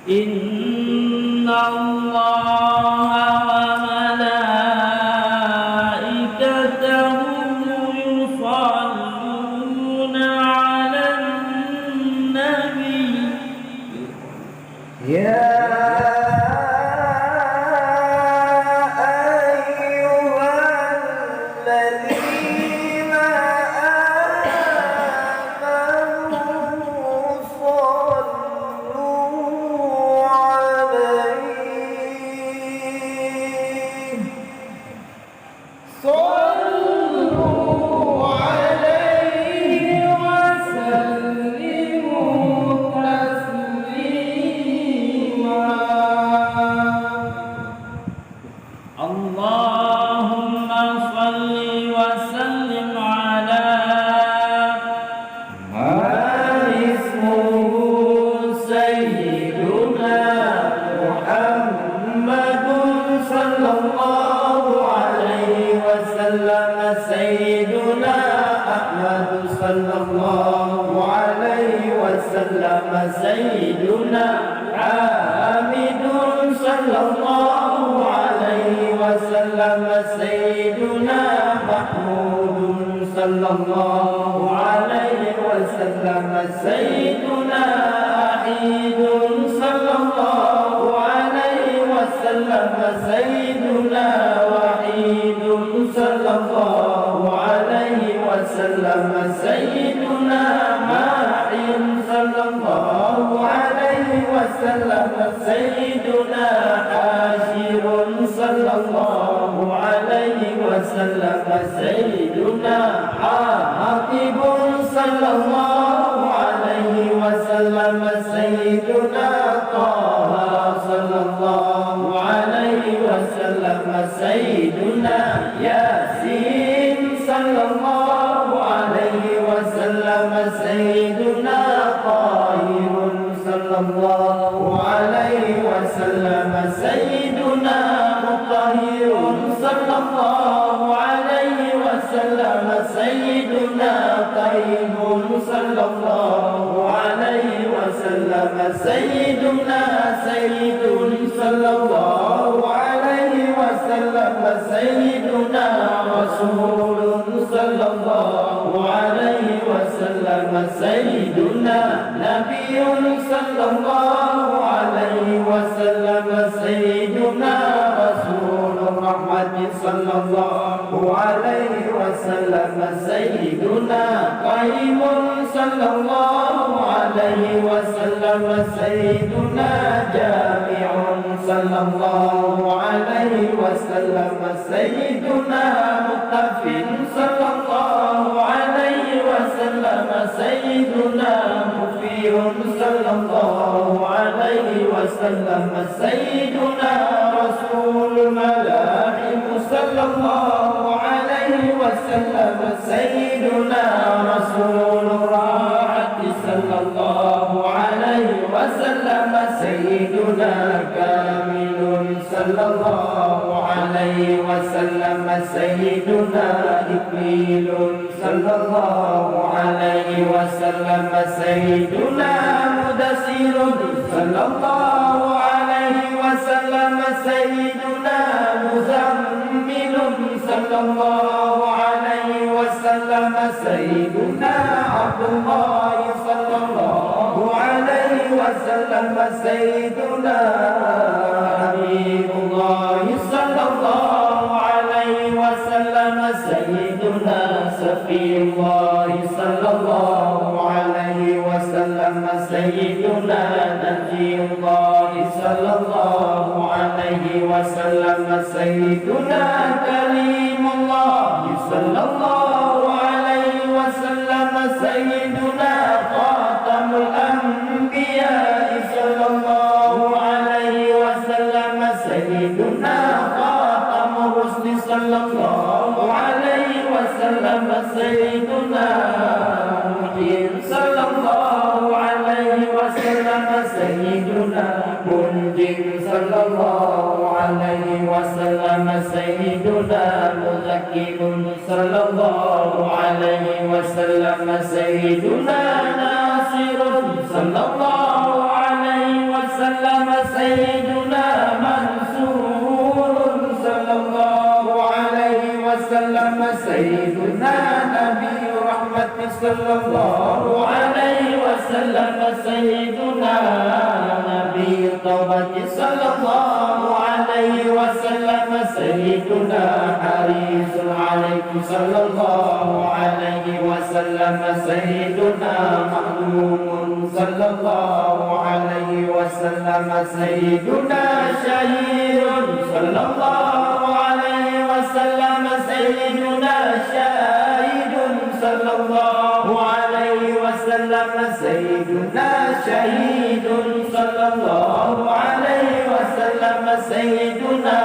إن الله وملائكته يصلون على النبي يا اللهم صل وسلم على من اسمه سيدنا محمد صلى الله عليه وسلم سيدنا أحمد صلى الله عليه وسلم سيدنا حامد صلى الله عليه وسلم سيدنا محمود صلى الله عليه وسلم سيدنا عيد صلى الله عليه وسلم سيدنا وحيد صلى الله عليه وسلم سيدنا ماحٍ صلى الله عليه وسلم سيدنا حاشر صلى الله عليه وسلم سيدنا حاطب صلى الله عليه وسلم سيدنا طه صلى الله عليه وسلم سيدنا ياسين صلى الله عليه وسلم سيدنا طاهر صلى الله عليه وسلم سيدنا مطهر صلى الله عليه وسلم سيدنا طيب صلى الله عليه وسلم سيدنا سيد صلى الله عليه وسلم سيدنا رسول صلى الله عليه وسلم سيدنا نبي صلى الله عليه وسلم سيدنا رسول الرحمة صلى الله عليه وسلم سيدنا قيم صلى الله عليه وسلم سيدنا جامع صلى الله عليه وسلم سيدنا متف صلى الله عليه وسلم سيدنا مفير صلى الله عليه وسلم سيدنا رسول الملاحم صلى الله عليه وسلم سيدنا رسول الراحة صلى الله عليه وسلم سيدنا كامل صلى الله عليه وسلم سيدنا إكميل صلى الله عليه وسلم سيدنا مدثر صلى الله عليه وسلم سيدنا مزمل صلى الله عليه وسلم سيدنا عبد الله صلى الله عليه وسلم سيدنا حبيب الله صلى الله عليه وسلم سيدنا سفي الله صلى الله عليه وسلم سيدنا نجي الله صلى الله عليه وسلم سيدنا كريم الله صلى الله عليه وسلم سيدنا خاتم الأنبياء صلى الله عليه وسلم سيدنا خاتم الرسل صلى الله عليه وسلم سيدنا محيي صلى الله عليه وسلم سيدنا منجي صلى الله عليه وسلم سيدنا مذكر صلى الله عليه وسلم سيدنا ناصر صلى الله عليه وسلم سيدنا منصور صلى الله عليه وسلم سيدنا نبي رحمة صلى الله عليه وسلم سيدنا نبي التوبة صلى الله عليه وسلم سيدنا حريص عليكم صلى الله عليه وسلم سيدنا محمود صلى الله عليه وسلم سيدنا شهيد صلى الله عليه وسلم سيدنا شهيد صلى الله عليه وسلم سيدنا شهيد صلى الله عليه وسلم سيدنا